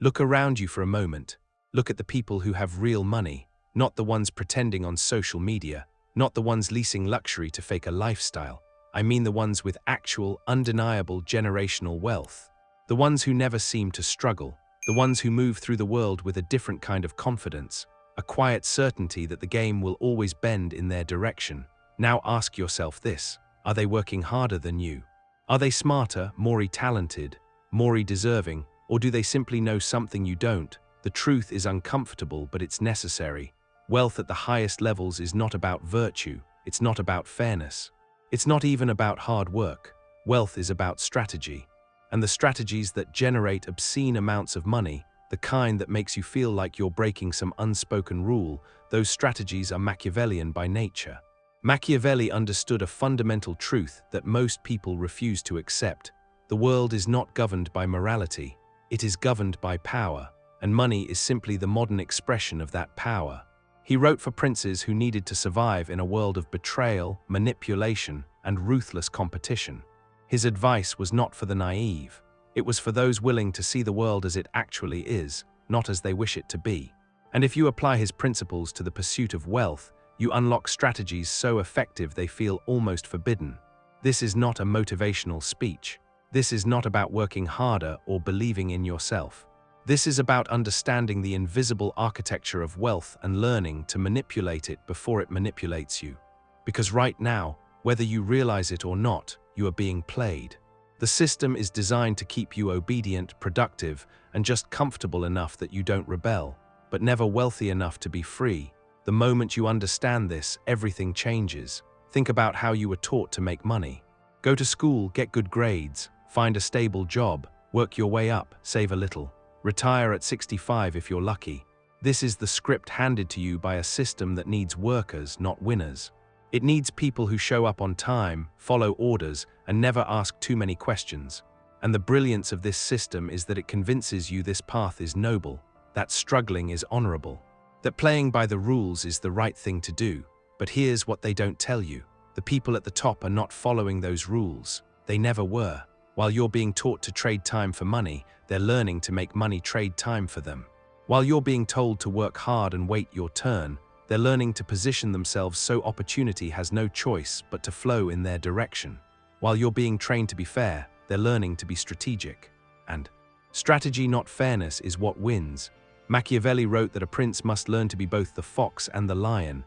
Look around you for a moment. Look at the people who have real money, not the ones pretending on social media, not the ones leasing luxury to fake a lifestyle. I mean the ones with actual, undeniable generational wealth. The ones who never seem to struggle. The ones who move through the world with a different kind of confidence, a quiet certainty that the game will always bend in their direction. Now ask yourself this: are they working harder than you? Are they smarter, more talented, more deserving, or do they simply know something you don't? The truth is uncomfortable, but it's necessary. Wealth at the highest levels is not about virtue, it's not about fairness. It's not even about hard work. Wealth is about strategy. And the strategies that generate obscene amounts of money, the kind that makes you feel like you're breaking some unspoken rule, those strategies are Machiavellian by nature. Machiavelli understood a fundamental truth that most people refuse to accept. The world is not governed by morality, it is governed by power, and money is simply the modern expression of that power. He wrote for princes who needed to survive in a world of betrayal, manipulation, and ruthless competition. His advice was not for the naive. It was for those willing to see the world as it actually is, not as they wish it to be. And if you apply his principles to the pursuit of wealth, you unlock strategies so effective they feel almost forbidden. This is not a motivational speech. This is not about working harder or believing in yourself. This is about understanding the invisible architecture of wealth and learning to manipulate it before it manipulates you. Because right now, whether you realize it or not, you are being played. The system is designed to keep you obedient, productive, and just comfortable enough that you don't rebel, but never wealthy enough to be free. The moment you understand this, everything changes. Think about how you were taught to make money. Go to school, get good grades, find a stable job, work your way up, save a little. Retire at 65 if you're lucky. This is the script handed to you by a system that needs workers, not winners. It needs people who show up on time, follow orders, and never ask too many questions. And the brilliance of this system is that it convinces you this path is noble, that struggling is honorable, that playing by the rules is the right thing to do. But here's what they don't tell you. The people at the top are not following those rules. They never were. While you're being taught to trade time for money, they're learning to make money trade time for them. While you're being told to work hard and wait your turn, they're learning to position themselves so opportunity has no choice but to flow in their direction. While you're being trained to be fair, they're learning to be strategic. And strategy, not fairness, is what wins. Machiavelli wrote that a prince must learn to be both the fox and the lion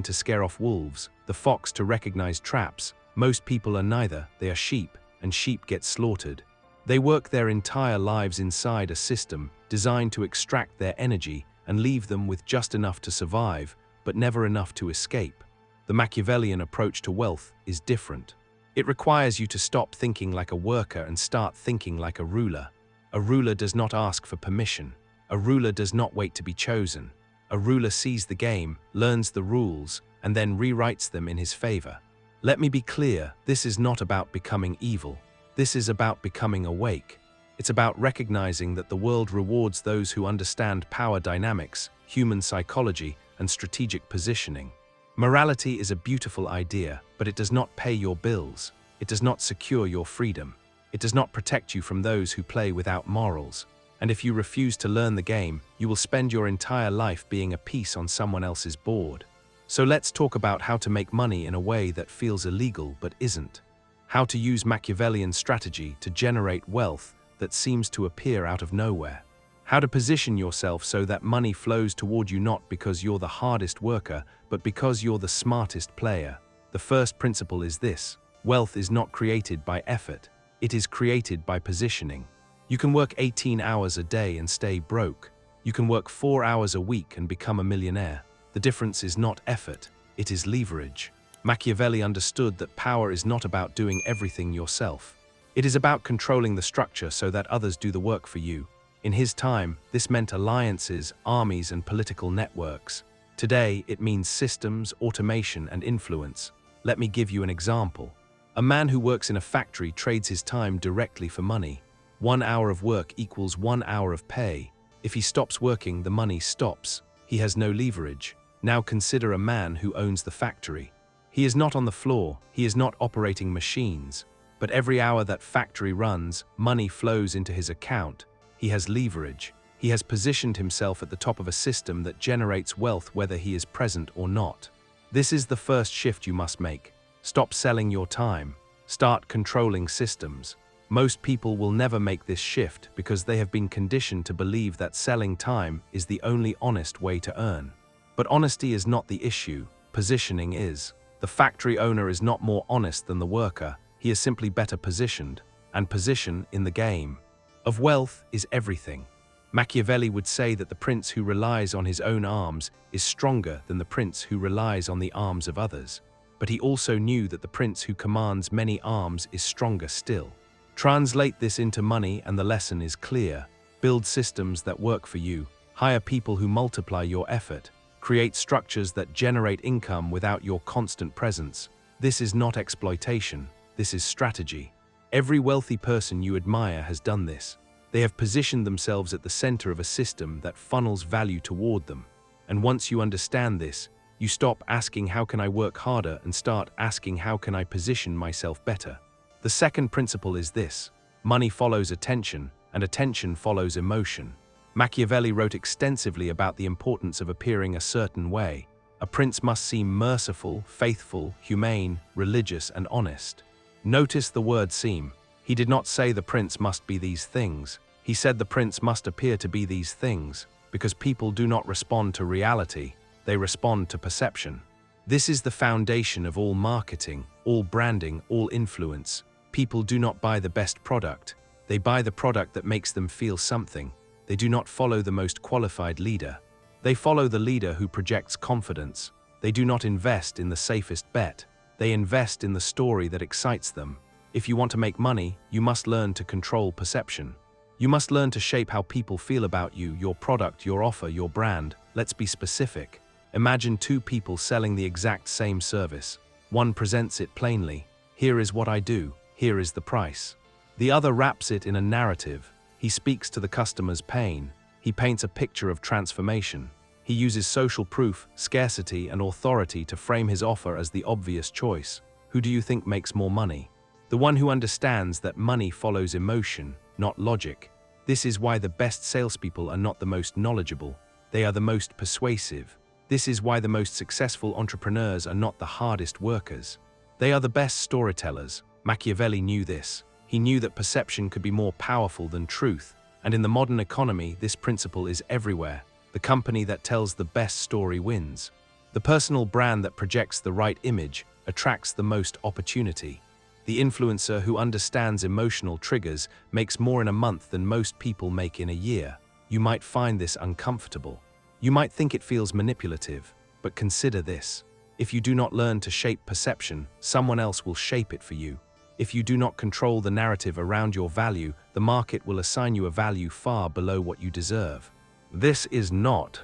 to scare off wolves, the fox to recognize traps. Most people are neither, they are sheep, and sheep get slaughtered. They work their entire lives inside a system designed to extract their energy and leave them with just enough to survive, but never enough to escape. The Machiavellian approach to wealth is different. It requires you to stop thinking like a worker and start thinking like a ruler. A ruler does not ask for permission. A ruler does not wait to be chosen. A ruler sees the game, learns the rules, and then rewrites them in his favor. Let me be clear, this is not about becoming evil. This is about becoming awake. It's about recognizing that the world rewards those who understand power dynamics, human psychology, and strategic positioning. Morality is a beautiful idea, but it does not pay your bills. It does not secure your freedom. It does not protect you from those who play without morals. And if you refuse to learn the game, you will spend your entire life being a piece on someone else's board. So let's talk about how to make money in a way that feels illegal but isn't. How to use Machiavellian strategy to generate wealth that seems to appear out of nowhere. How to position yourself so that money flows toward you not because you're the hardest worker, but because you're the smartest player. The first principle is this: wealth is not created by effort, it is created by positioning. You can work 18 hours a day and stay broke. You can work 4 hours a week and become a millionaire. The difference is not effort, it is leverage. Machiavelli understood that power is not about doing everything yourself. It is about controlling the structure so that others do the work for you. In his time, this meant alliances, armies, and political networks. Today, it means systems, automation, and influence. Let me give you an example. A man who works in a factory trades his time directly for money. 1 hour of work equals 1 hour of pay. If he stops working, the money stops. He has no leverage. Now consider a man who owns the factory. He is not on the floor, he is not operating machines. But every hour that factory runs, money flows into his account. He has leverage. He has positioned himself at the top of a system that generates wealth whether he is present or not. This is the first shift you must make. Stop selling your time. Start controlling systems. Most people will never make this shift because they have been conditioned to believe that selling time is the only honest way to earn. But honesty is not the issue. Positioning is. The factory owner is not more honest than the worker. He is simply better positioned, and position in the game of wealth is everything. Machiavelli would say that the prince who relies on his own arms is stronger than the prince who relies on the arms of others. But he also knew that the prince who commands many arms is stronger still. Translate this into money and the lesson is clear. Build systems that work for you. Hire people who multiply your effort. Create structures that generate income without your constant presence. This is not exploitation. This is strategy. Every wealthy person you admire has done this. They have positioned themselves at the center of a system that funnels value toward them. And once you understand this, you stop asking how can I work harder and start asking how can I position myself better. The second principle is this: money follows attention, and attention follows emotion. Machiavelli wrote extensively about the importance of appearing a certain way. A prince must seem merciful, faithful, humane, religious, and honest. Notice the word seem. He did not say the prince must be these things. He said the prince must appear to be these things, because people do not respond to reality, they respond to perception. This is the foundation of all marketing, all branding, all influence. People do not buy the best product. They buy the product that makes them feel something. They do not follow the most qualified leader. They follow the leader who projects confidence. They do not invest in the safest bet. They invest in the story that excites them. If you want to make money, you must learn to control perception. You must learn to shape how people feel about you, your product, your offer, your brand. Let's be specific. Imagine two people selling the exact same service. One presents it plainly. Here is what I do. Here is the price. The other wraps it in a narrative. He speaks to the customer's pain. He paints a picture of transformation. He uses social proof, scarcity, and authority to frame his offer as the obvious choice. Who do you think makes more money? The one who understands that money follows emotion, not logic. This is why the best salespeople are not the most knowledgeable. They are the most persuasive. This is why the most successful entrepreneurs are not the hardest workers. They are the best storytellers. Machiavelli knew this. He knew that perception could be more powerful than truth. And in the modern economy, this principle is everywhere. The company that tells the best story wins. The personal brand that projects the right image attracts the most opportunity. The influencer who understands emotional triggers makes more in a month than most people make in a year. You might find this uncomfortable. You might think it feels manipulative, but consider this. If you do not learn to shape perception, someone else will shape it for you. If you do not control the narrative around your value, the market will assign you a value far below what you deserve. This is not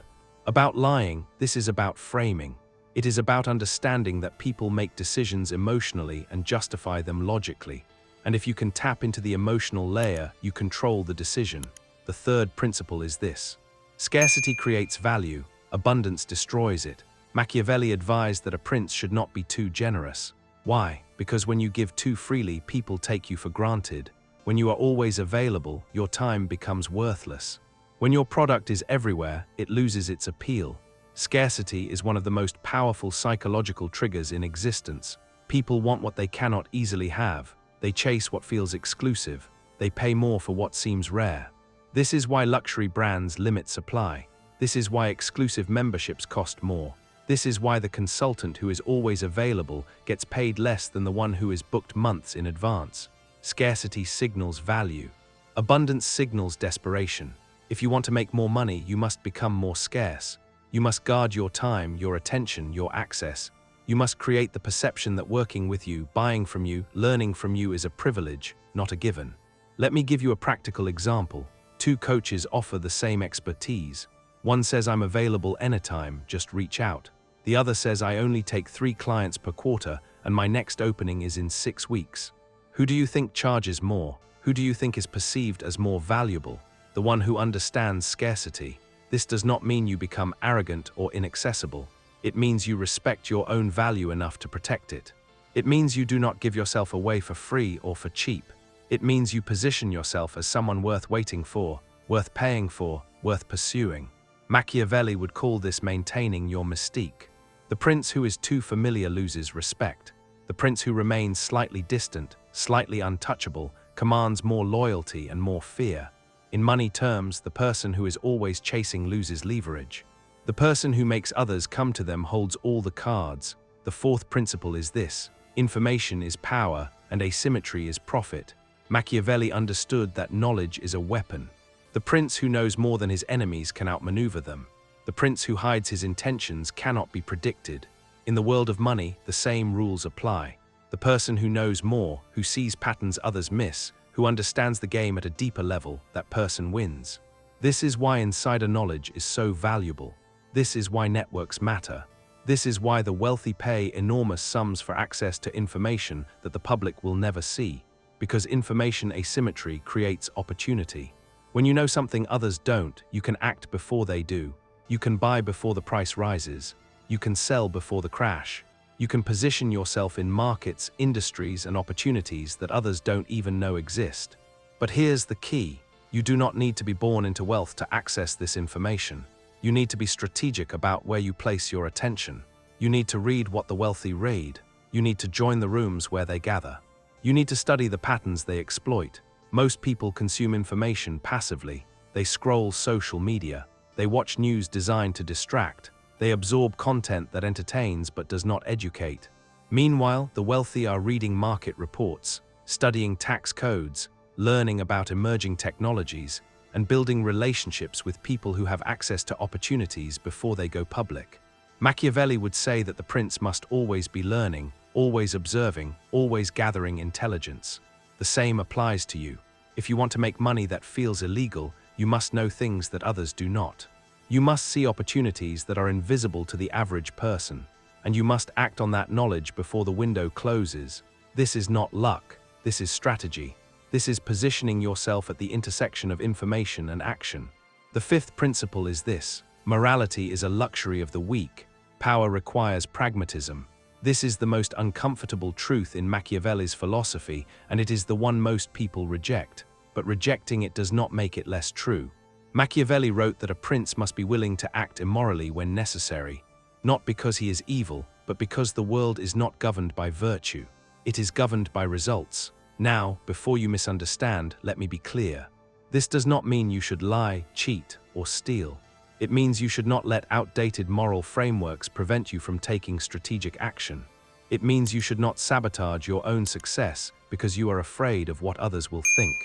about lying, this is about framing. It is about understanding that people make decisions emotionally and justify them logically. And if you can tap into the emotional layer, you control the decision. The third principle is this: scarcity creates value, abundance destroys it. Machiavelli advised that a prince should not be too generous. Why? Because when you give too freely, people take you for granted. When you are always available, your time becomes worthless. When your product is everywhere, it loses its appeal. Scarcity is one of the most powerful psychological triggers in existence. People want what they cannot easily have. They chase what feels exclusive. They pay more for what seems rare. This is why luxury brands limit supply. This is why exclusive memberships cost more. This is why the consultant who is always available gets paid less than the one who is booked months in advance. Scarcity signals value. Abundance signals desperation. If you want to make more money, you must become more scarce. You must guard your time, your attention, your access. You must create the perception that working with you, buying from you, learning from you is a privilege, not a given. Let me give you a practical example. Two coaches offer the same expertise. One says, I'm available anytime, just reach out. The other says, I only take 3 clients per quarter and my next opening is in 6 weeks. Who do you think charges more? Who do you think is perceived as more valuable? The one who understands scarcity. This does not mean you become arrogant or inaccessible. It means you respect your own value enough to protect it. It means you do not give yourself away for free or for cheap. It means you position yourself as someone worth waiting for, worth paying for, worth pursuing. Machiavelli would call this maintaining your mystique. The prince who is too familiar loses respect. The prince who remains slightly distant, slightly untouchable, commands more loyalty and more fear. In money terms, the person who is always chasing loses leverage. The person who makes others come to them holds all the cards. The fourth principle is this: information is power, and asymmetry is profit. Machiavelli understood that knowledge is a weapon. The prince who knows more than his enemies can outmaneuver them. The prince who hides his intentions cannot be predicted. In the world of money, the same rules apply. The person who knows more, who sees patterns others miss, who understands the game at a deeper level, that person wins. This is why insider knowledge is so valuable. This is why networks matter. This is why the wealthy pay enormous sums for access to information that the public will never see, because information asymmetry creates opportunity. When you know something others don't, you can act before they do. You can buy before the price rises. You can sell before the crash. You can position yourself in markets, industries, and opportunities that others don't even know exist. But here's the key: you do not need to be born into wealth to access this information. You need to be strategic about where you place your attention. You need to read what the wealthy read. You need to join the rooms where they gather. You need to study the patterns they exploit. Most people consume information passively. They scroll social media. They watch news designed to distract. They absorb content that entertains but does not educate. Meanwhile, the wealthy are reading market reports, studying tax codes, learning about emerging technologies, and building relationships with people who have access to opportunities before they go public. Machiavelli would say that the prince must always be learning, always observing, always gathering intelligence. The same applies to you. If you want to make money that feels illegal, you must know things that others do not. You must see opportunities that are invisible to the average person, and you must act on that knowledge before the window closes. This is not luck. This is strategy. This is positioning yourself at the intersection of information and action. The fifth principle is this: morality is a luxury of the weak. Power requires pragmatism. This is the most uncomfortable truth in Machiavelli's philosophy, and it is the one most people reject. But rejecting it does not make it less true. Machiavelli wrote that a prince must be willing to act immorally when necessary, not because he is evil, but because the world is not governed by virtue. It is governed by results. Now, before you misunderstand, let me be clear. This does not mean you should lie, cheat, or steal. It means you should not let outdated moral frameworks prevent you from taking strategic action. It means you should not sabotage your own success because you are afraid of what others will think.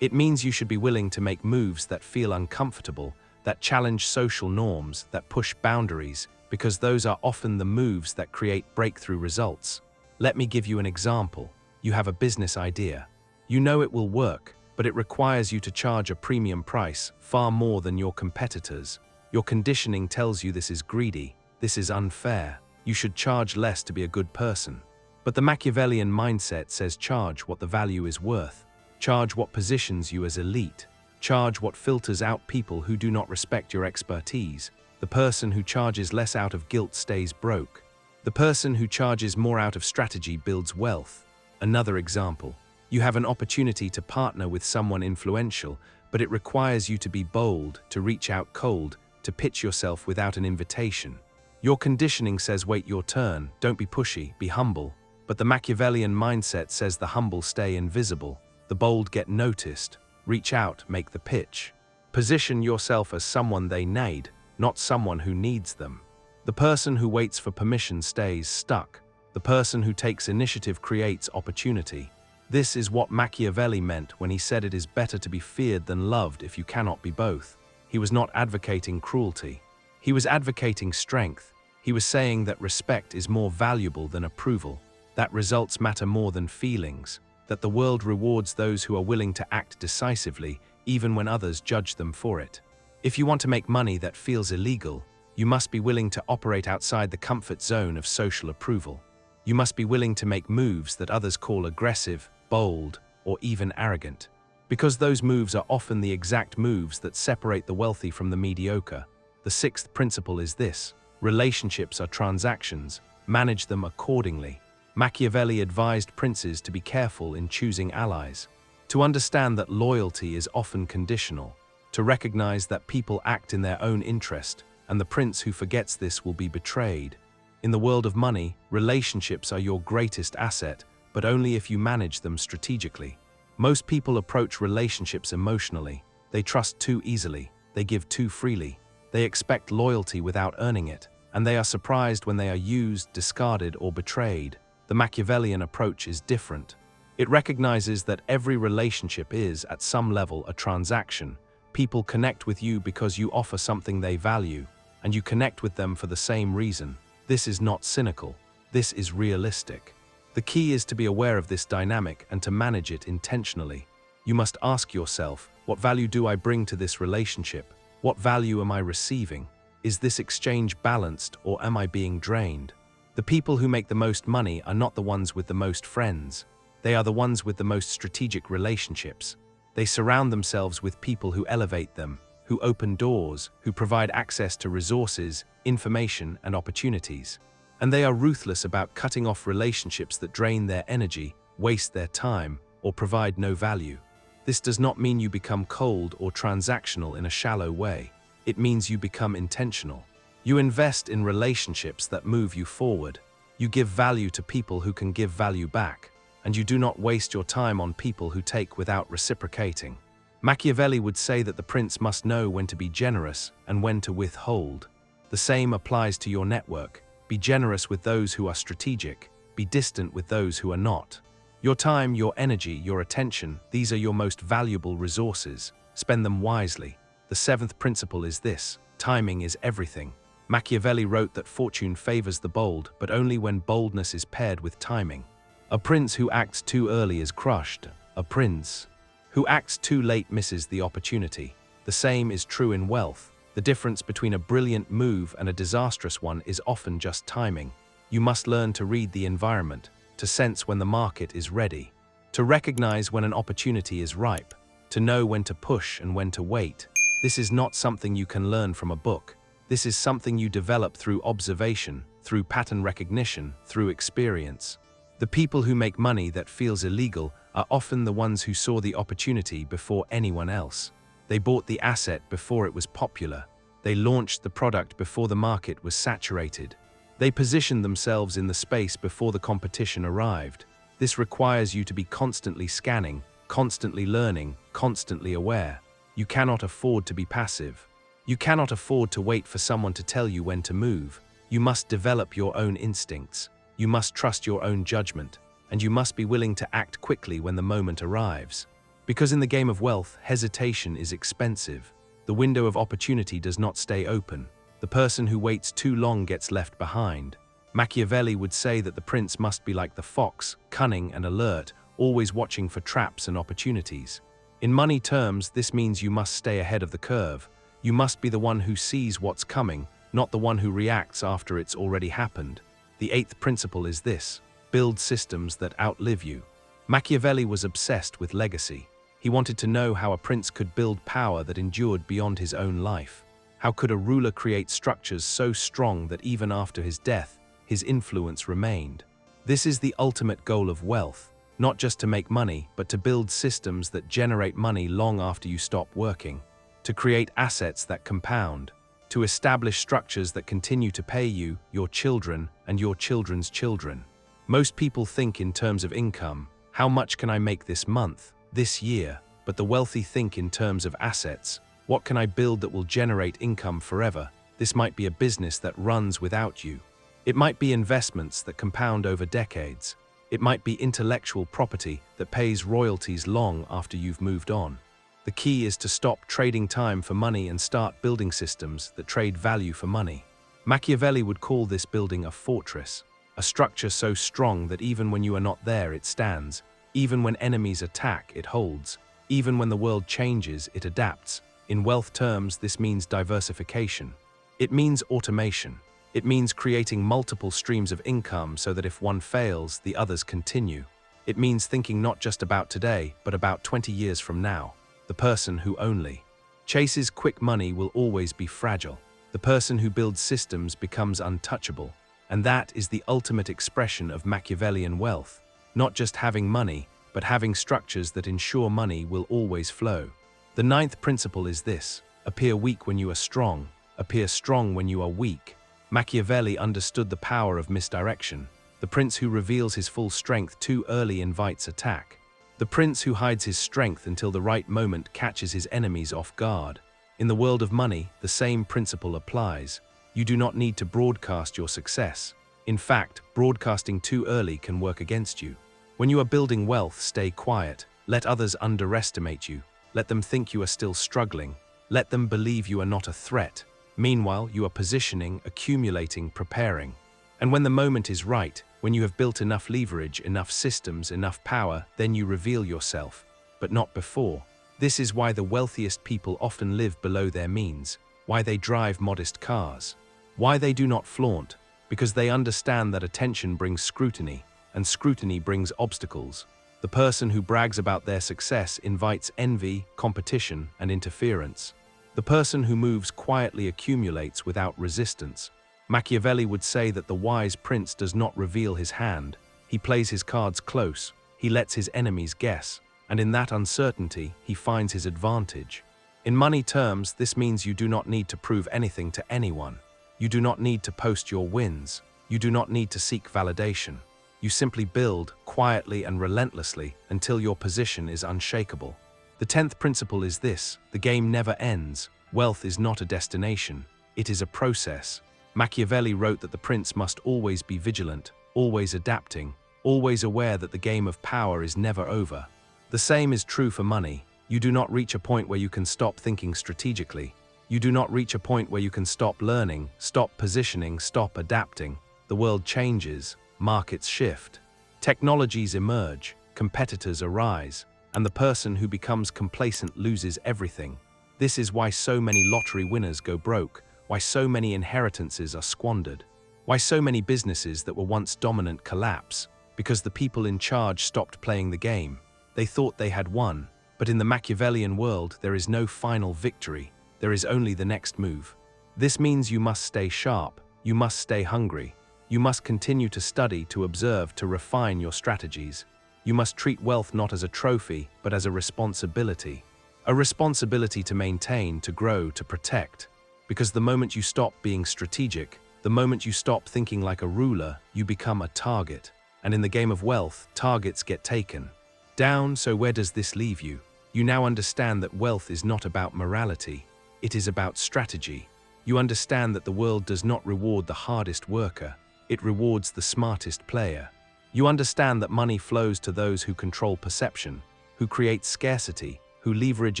It means you should be willing to make moves that feel uncomfortable, that challenge social norms, that push boundaries, because those are often the moves that create breakthrough results. Let me give you an example. You have a business idea. You know it will work, but it requires you to charge a premium price, far more than your competitors. Your conditioning tells you this is greedy, this is unfair, you should charge less to be a good person. But the Machiavellian mindset says charge what the value is worth. Charge what positions you as elite. Charge what filters out people who do not respect your expertise. The person who charges less out of guilt stays broke. The person who charges more out of strategy builds wealth. Another example. You have an opportunity to partner with someone influential, but it requires you to be bold, to reach out cold, to pitch yourself without an invitation. Your conditioning says wait your turn, don't be pushy, be humble. But the Machiavellian mindset says the humble stay invisible, the bold get noticed, reach out, make the pitch. Position yourself as someone they need, not someone who needs them. The person who waits for permission stays stuck. The person who takes initiative creates opportunity. This is what Machiavelli meant when he said it is better to be feared than loved if you cannot be both. He was not advocating cruelty. He was advocating strength. He was saying that respect is more valuable than approval, that results matter more than feelings, that the world rewards those who are willing to act decisively, even when others judge them for it. If you want to make money that feels illegal, you must be willing to operate outside the comfort zone of social approval. You must be willing to make moves that others call aggressive, bold, or even arrogant. Because those moves are often the exact moves that separate the wealthy from the mediocre. The sixth principle is this: relationships are transactions, manage them accordingly. Machiavelli advised princes to be careful in choosing allies, to understand that loyalty is often conditional, to recognize that people act in their own interest, and the prince who forgets this will be betrayed. In the world of money, relationships are your greatest asset, but only if you manage them strategically. Most people approach relationships emotionally. They trust too easily, they give too freely, they expect loyalty without earning it, and they are surprised when they are used, discarded, or betrayed. The Machiavellian approach is different. It recognizes that every relationship is, at some level, a transaction. People connect with you because you offer something they value, and you connect with them for the same reason. This is not cynical. This is realistic. The key is to be aware of this dynamic and to manage it intentionally. You must ask yourself, what value do I bring to this relationship? What value am I receiving? Is this exchange balanced, or am I being drained? The people who make the most money are not the ones with the most friends. They are the ones with the most strategic relationships. They surround themselves with people who elevate them, who open doors, who provide access to resources, information, and opportunities. And they are ruthless about cutting off relationships that drain their energy, waste their time, or provide no value. This does not mean you become cold or transactional in a shallow way. It means you become intentional. You invest in relationships that move you forward. You give value to people who can give value back. And you do not waste your time on people who take without reciprocating. Machiavelli would say that the prince must know when to be generous and when to withhold. The same applies to your network. Be generous with those who are strategic. Be distant with those who are not. Your time, your energy, your attention, these are your most valuable resources. Spend them wisely. The seventh principle is this: timing is everything. Machiavelli wrote that fortune favors the bold, but only when boldness is paired with timing. A prince who acts too early is crushed. A prince who acts too late misses the opportunity. The same is true in wealth. The difference between a brilliant move and a disastrous one is often just timing. You must learn to read the environment, to sense when the market is ready, to recognize when an opportunity is ripe, to know when to push and when to wait. This is not something you can learn from a book. This is something you develop through observation, through pattern recognition, through experience. The people who make money that feels illegal are often the ones who saw the opportunity before anyone else. They bought the asset before it was popular. They launched the product before the market was saturated. They positioned themselves in the space before the competition arrived. This requires you to be constantly scanning, constantly learning, constantly aware. You cannot afford to be passive. You cannot afford to wait for someone to tell you when to move. You must develop your own instincts. You must trust your own judgment, and you must be willing to act quickly when the moment arrives. Because in the game of wealth, hesitation is expensive. The window of opportunity does not stay open. The person who waits too long gets left behind. Machiavelli would say that the prince must be like the fox, cunning and alert, always watching for traps and opportunities. In money terms, this means you must stay ahead of the curve. You must be the one who sees what's coming, not the one who reacts after it's already happened. The eighth principle is this: build systems that outlive you. Machiavelli was obsessed with legacy. He wanted to know how a prince could build power that endured beyond his own life. How could a ruler create structures so strong that even after his death, his influence remained? This is the ultimate goal of wealth, not just to make money, but to build systems that generate money long after you stop working, to create assets that compound, to establish structures that continue to pay you, your children, and your children's children. Most people think in terms of income. How much can I make this month, this year? But the wealthy think in terms of assets. What can I build that will generate income forever? This might be a business that runs without you. It might be investments that compound over decades. It might be intellectual property that pays royalties long after you've moved on. The key is to stop trading time for money and start building systems that trade value for money. Machiavelli would call this building a fortress, a structure so strong that even when you are not there, it stands. Even when enemies attack, it holds. Even when the world changes, it adapts. In wealth terms, this means diversification. It means automation. It means creating multiple streams of income so that if one fails, the others continue. It means thinking not just about today, but about 20 years from now. The person who only chases quick money will always be fragile. The person who builds systems becomes untouchable. And that is the ultimate expression of Machiavellian wealth. Not just having money, but having structures that ensure money will always flow. The ninth principle is this: appear weak when you are strong, appear strong when you are weak. Machiavelli understood the power of misdirection. The prince who reveals his full strength too early invites attack. The prince who hides his strength until the right moment catches his enemies off guard. In the world of money, the same principle applies. You do not need to broadcast your success. In fact, broadcasting too early can work against you. When you are building wealth, stay quiet. Let others underestimate you. Let them think you are still struggling. Let them believe you are not a threat. Meanwhile, you are positioning, accumulating, preparing. And when the moment is right, when you have built enough leverage, enough systems, enough power, then you reveal yourself. But not before. This is why the wealthiest people often live below their means, why they drive modest cars, why they do not flaunt, because they understand that attention brings scrutiny, and scrutiny brings obstacles. The person who brags about their success invites envy, competition, and interference. The person who moves quietly accumulates without resistance. Machiavelli would say that the wise prince does not reveal his hand. He plays his cards close. He lets his enemies guess. And in that uncertainty, he finds his advantage. In money terms, this means you do not need to prove anything to anyone. You do not need to post your wins. You do not need to seek validation. You simply build, quietly and relentlessly, until your position is unshakable. The 10th principle is this: the game never ends. Wealth is not a destination. It is a process. Machiavelli wrote that the prince must always be vigilant, always adapting, always aware that the game of power is never over. The same is true for money. You do not reach a point where you can stop thinking strategically. You do not reach a point where you can stop learning, stop positioning, stop adapting. The world changes, markets shift, technologies emerge, competitors arise, and the person who becomes complacent loses everything. This is why so many lottery winners go broke, why so many inheritances are squandered, why so many businesses that were once dominant collapse, because the people in charge stopped playing the game. They thought they had won, but in the Machiavellian world there is no final victory, there is only the next move. This means you must stay sharp, you must stay hungry, you must continue to study, to observe, to refine your strategies. You must treat wealth not as a trophy, but as a responsibility. A responsibility to maintain, to grow, to protect. Because the moment you stop being strategic, the moment you stop thinking like a ruler, you become a target. And in the game of wealth, targets get taken down. So where does this leave you? You now understand that wealth is not about morality. It is about strategy. You understand that the world does not reward the hardest worker. It rewards the smartest player. You understand that money flows to those who control perception, who create scarcity, who leverage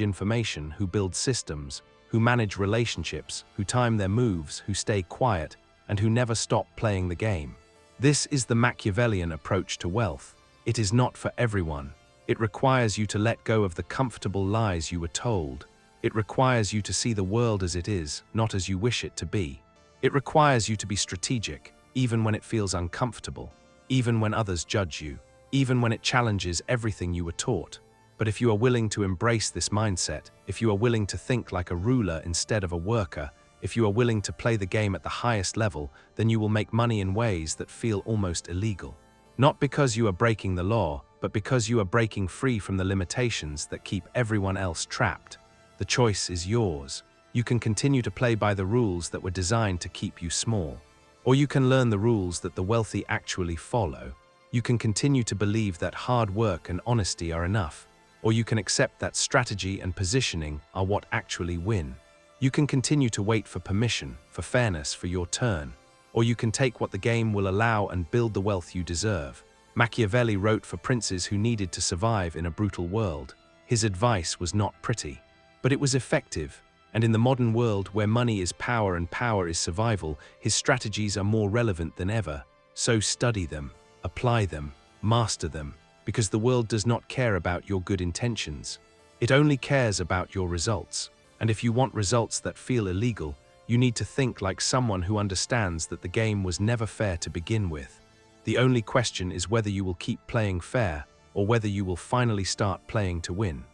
information, who build systems, who manage relationships, who time their moves, who stay quiet, and who never stop playing the game. This is the Machiavellian approach to wealth. It is not for everyone. It requires you to let go of the comfortable lies you were told. It requires you to see the world as it is, not as you wish it to be. It requires you to be strategic, even when it feels uncomfortable, even when others judge you, even when it challenges everything you were taught. But if you are willing to embrace this mindset, if you are willing to think like a ruler instead of a worker, if you are willing to play the game at the highest level, then you will make money in ways that feel almost illegal. Not because you are breaking the law, but because you are breaking free from the limitations that keep everyone else trapped. The choice is yours. You can continue to play by the rules that were designed to keep you small. Or you can learn the rules that the wealthy actually follow. You can continue to believe that hard work and honesty are enough. Or you can accept that strategy and positioning are what actually win. You can continue to wait for permission, for fairness, for your turn. Or you can take what the game will allow and build the wealth you deserve. Machiavelli wrote for princes who needed to survive in a brutal world. His advice was not pretty, but it was effective. And in the modern world, where money is power and power is survival, his strategies are more relevant than ever. So study them, apply them, master them, because the world does not care about your good intentions. It only cares about your results. And if you want results that feel illegal, you need to think like someone who understands that the game was never fair to begin with. The only question is whether you will keep playing fair, or whether you will finally start playing to win.